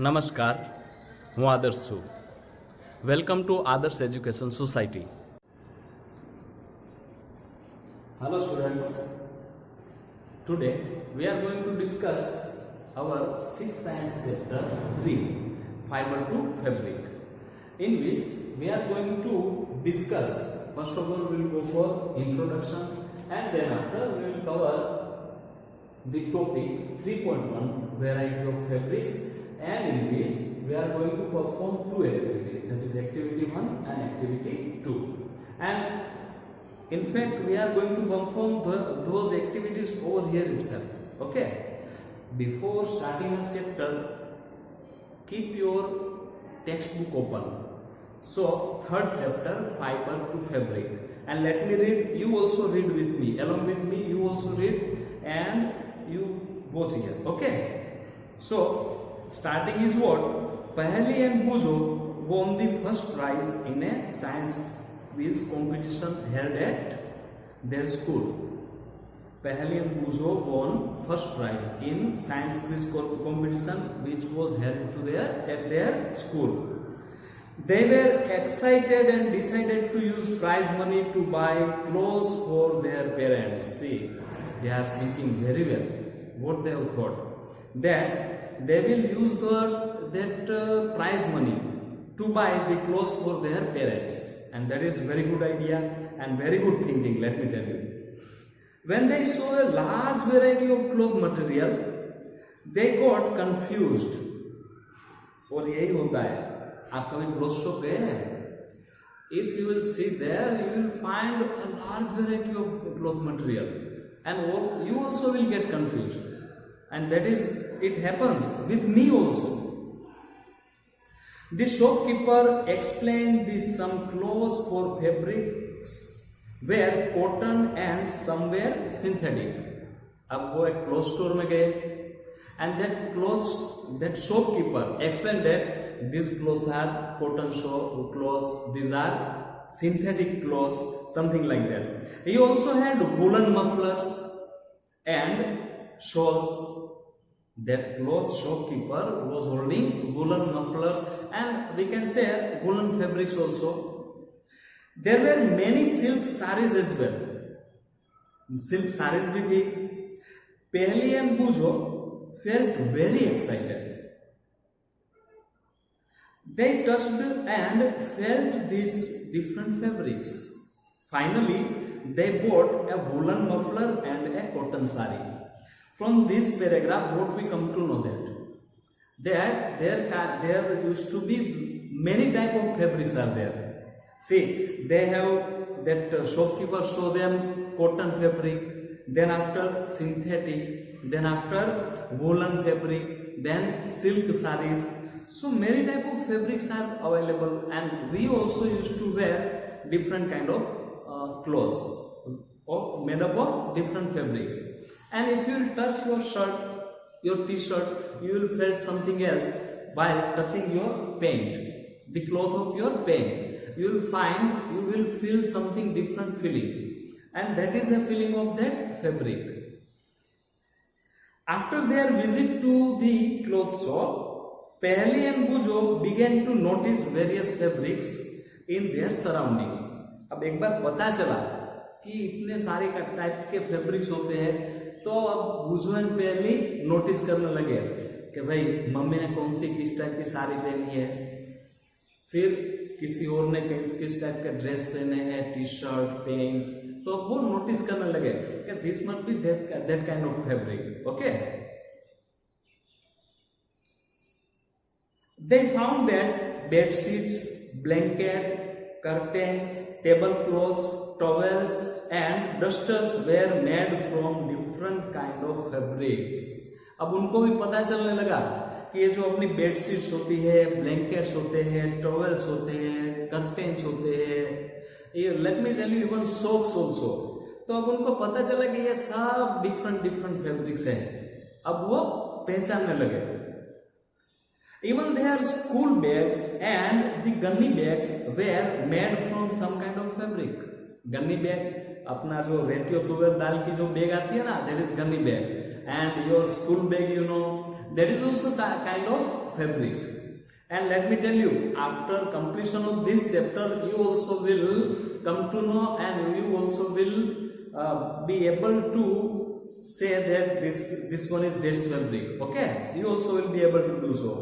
નમસ્કાર, હું આદર્શ છું. વેલકમ ટુ આદર્શ education society. Hello students, today we are going to discuss our 6th science chapter 3, fiber to fabric, in which we are going to discuss, first of all we will go for introduction and then after we will cover the topic 3.1 variety of fabrics, and in which we are going to perform two activities, that is activity 1 and activity 2, and in fact we are going to perform those activities over here itself. Okay, before starting our chapter, keep your textbook open. So third chapter, fiber to fabric, and let me read, you also read with me, along with me you also read and you watch here. Okay, so starting is what? Paheli and Bujo won the first prize in a science quiz competition held at their school. Paheli and Bujo won first prize in science quiz competition which was held at their school. They were excited and decided to use prize money to buy clothes for their parents. See, they are thinking very well what they have thought, that they will use that prize money to buy the clothes for their parents, and that is very good idea and very good thinking, let me tell you. When they saw a large variety of cloth material, they got confused. और यही होता है, आप कभी cloth shop गए हैं? If you will see there, you will find a large variety of cloth material, and you also will get confused, and that is, it happens with me also. The shopkeeper explained this: some clothes for fabrics were cotton and some were synthetic. अब वो एक cloth store में गए, and that shopkeeper explained that these clothes are cotton clothes, these are synthetic clothes, something like that. He also had woolen mufflers and shawls. That cloth shopkeeper was holding woolen mufflers, and we can say woolen fabrics also. There were many silk sarees as well. Silk sarees भी थी. Paheli and Bujo felt very excited. They touched and felt these different fabrics. Finally, they bought a woolen muffler and a cotton saree. From this paragraph, what we come to know that there used to be many type of fabrics are there. See, they have that shopkeeper show them cotton fabric, then after synthetic, then after woolen fabric, then silk sarees. So many type of fabrics are available, and we also used to wear different kind of clothes made up of different fabrics. And if you will touch your shirt, your t-shirt, you will feel something else by touching your paint, the cloth of your paint. You will feel something different feeling, and that is a feeling of that fabric. After their visit to the cloth shop, Paheli and Bujo began to notice various fabrics in their surroundings. अब एक बार पता चला कि इतने सारे type के fabrics होते हैं, तो अब बुजो एंड पहली नोटिस करने लगे कि भाई मम्मी ने कौन सी किस टाइप की साड़ी पहनी है, फिर किसी और ने किस टाइप का ड्रेस पहने हैं, टी शर्ट, पैंट, तो वो नोटिस करने लगे कि this must be that kind of fabric. Okay, they found that bed sheets, blanket, curtains, tablecloths, towels and dusters were made from different kind of fabrics. अब उनको भी पता चलने लगा कि ये जो अपनी बेड शीट्स होती है, ब्लैंकेट्स होते हैं, टॉवेल्स होते हैं, कर्टेन्स होते हैं, ये let me tell you even socks also, तो अब उनको पता चला कि ये सब डिफरेंट फैब्रिक्स हैं. अब वो पहचानने लगे. Even their school bags and the gunny bags were made from some kind of fabric. Gunny bag, अपना जो रेटियो तुवेर दाल की जो बैग आती है ना, that is gunny bag. And your school bag, you know, that is also kind of fabric. And let me tell you, after completion of this chapter, you also will come to know, and you also will be able to say that this one is this fabric. Okay, you also will be able to do so.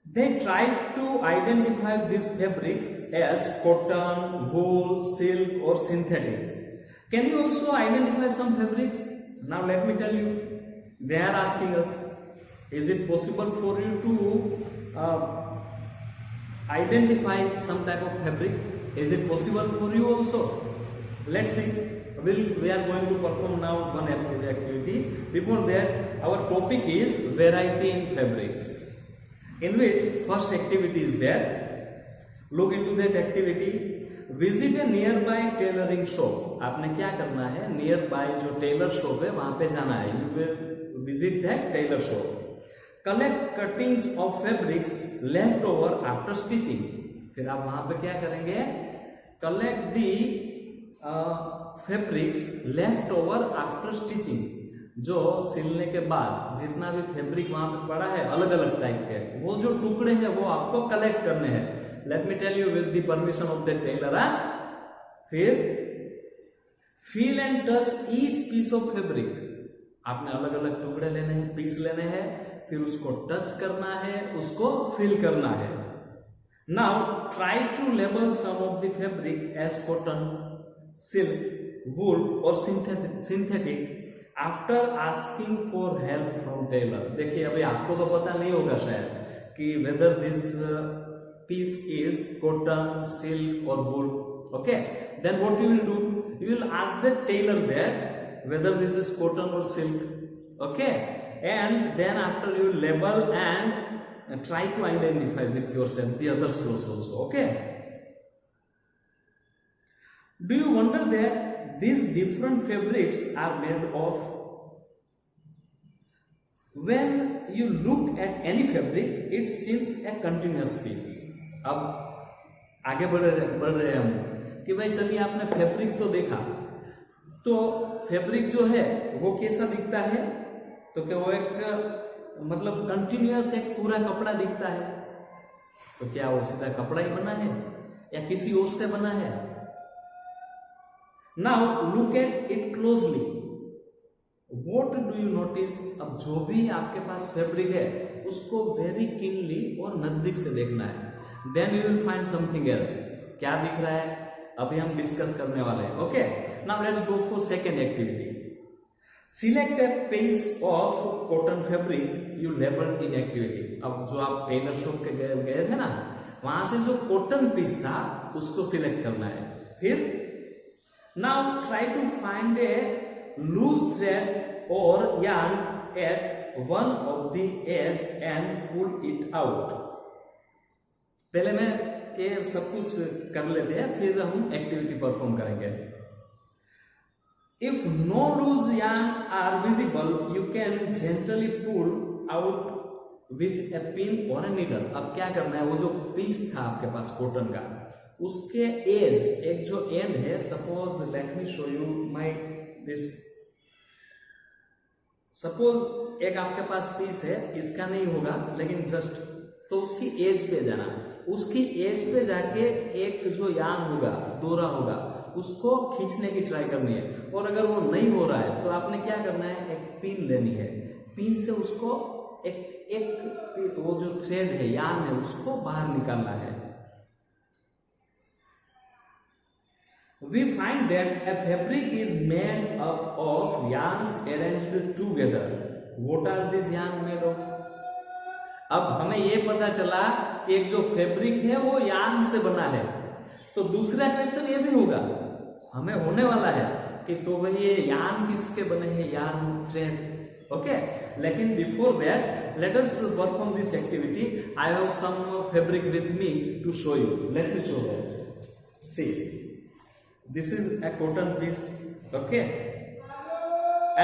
They tried to identify these fabrics as cotton, wool, silk or synthetic. Can you also identify some fabrics? Now let me tell you, they are asking us, is it possible for you to identify some type of fabric? Is it possible for you also? Let's see. We are going to perform now one activity. Before that, our topic is variety in fabrics, in which first activity is there. Look into that activity. Visit a nearby tailoring shop. आपने क्या करना है, nearby जो Taylor shop है वहां पे जाना है. You will visit that tailor shop. Collect cuttings of fabrics left over after stitching. फिर आप वहां पे क्या करेंगे, collect the fabrics left over after stitching. जो सिलने के बाद जितना भी फैब्रिक वहां पे पड़ा है अलग अलग टाइप के, वो जो टुकड़े हैं वो आपको कलेक्ट करने हैं. Let me tell you with the permission of the tailor. फिर feel and touch each piece of fabric. आपने अलग अलग टुकड़े लेने हैं, पीस लेने हैं, फिर उसको टच करना है, उसको फील करना है. Now try to label some of the fabric as cotton, silk, wool और synthetic after asking for help from tailor. देखिए अभी आपको तो पता नहीं होगा शायद कि whether this piece is cotton, silk और wool. Okay, then what you will do, you will ask the tailor that whether this is cotton और silk. Okay, and then after you label and try to identify with yourself the other clothes also. Okay, do you wonder that these different fabrics are made of? When you look at any fabric, it seems a continuous piece. अब आगे बढ़ रहे हम कि भाई चलिए आपने fabric तो देखा, तो फैब्रिक जो है वो कैसा दिखता है, तो क्या वो एक मतलब कंटिन्यूअस एक पूरा कपड़ा दिखता है. तो क्या वो सीधा कपड़ा ही बना है या किसी और से बना है? Now look at it closely. What do you notice? अब जो भी आपके पास फैब्रिक है उसको वेरी कीनली और नजदीक से देखना है. Then you will find something else. क्या दिख रहा है अभी हम डिस्कस करने वाले हैं. Okay, now let's go for second activity. Select a piece of cotton fabric you labeled in activity. अब जो आप टेलर शॉप के गए थे ना, वहां से जो कॉटन पीस था उसको सिलेक्ट करना है. फिर now try to find a loose thread or yarn at one of the edge and pull it out. पहले मैं ये सब कुछ कर लेते हैं, फिर हम एक्टिविटी परफॉर्म करेंगे. If no loose yarn are visible, you can gently pull out with a pin or a needle. अब क्या करना है, वो जो पीस था आपके पास कॉटन का, उसके एज, एक जो एंड है, suppose let me show you my this. Suppose एक आपके पास पीस है, इसका नहीं होगा लेकिन जस्ट, तो उसकी एज पे जाना. उसकी एज पे जाके एक जो यार्न होगा, डोरा होगा, उसको खींचने की ट्राई करनी है. और अगर वो नहीं हो रहा है तो आपने क्या करना है, एक पिन लेनी है. पिन से उसको एक वो जो थ्रेड है, यार्न है, उसको बाहर निकालना है. We find that a fabric is made up of yarns arranged together. What are these yarn made of? अब हमें ये पता चला कि एक जो फैब्रिक है वो यार्न से बना है. तो दूसरा क्वेश्चन ये भी होगा, हमें होने वाला है कि तो भाई ये यार्न किसके बने हैं, यार्न थ्रेड. ओके, लेकिन before that let us perform this activity. I have some fabric with me to show you. Let me show that. See, this is a cotton piece. Okay,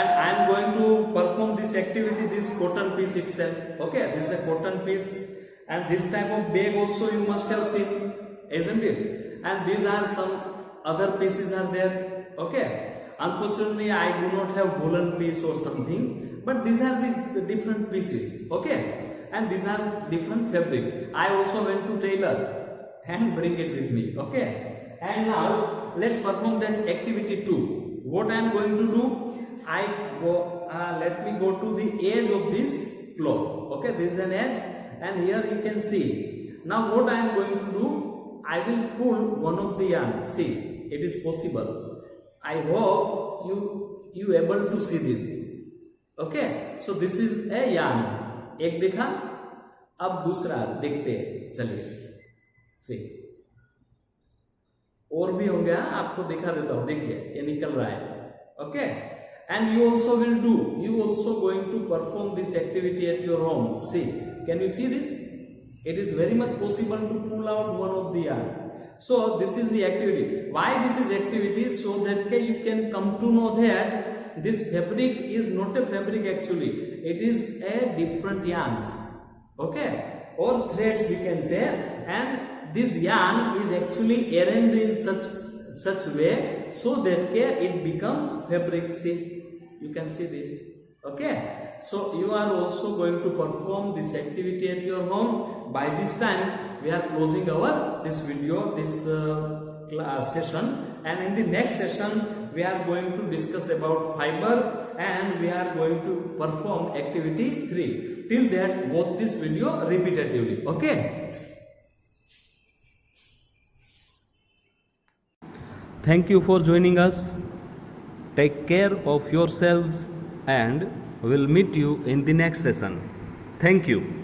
and I am going to perform this activity, this cotton piece itself. Okay, this is a cotton piece, and this type of bag also you must have seen, isn't it? And these are some other pieces are there. Okay, unfortunately I do not have woolen piece or something, but these are these different pieces. Okay, and these are different fabrics. I also went to tailor and bring it with me. Okay, and now let's perform that activity 2. What I am going to do, I go let me go to the edge of this cloth. Okay, this is an edge, and here you can see. Now what I am going to do, I will pull one of the yarn. See, it is possible. I hope you able to see this. Okay, so this is a yarn. एक देखा, अब दूसरा देखते हैं, चलिए. See, और भी होंगे, आपको दिखा देता हूं. देखिए, ये निकल रहा है. Okay, and you also will do. You also going to perform this activity at your home. See, can you see this? It is very much possible to pull out one of the yarn. So this is the activity. Why this is activity? So that you can come to know that this fabric is not a fabric actually. It is a different yarns. Okay, or threads we can say, and this yarn is actually arranged in such way so that it become fabric. See, you can see this. Okay, so you are also going to perform this activity at your home. By this time we are closing this video, this session, and in the next session we are going to discuss about fiber, and we are going to perform activity 3. Till that, watch this video repetitively. Okay, thank you for joining us. Take care of yourselves, and we'll meet you in the next session. Thank you.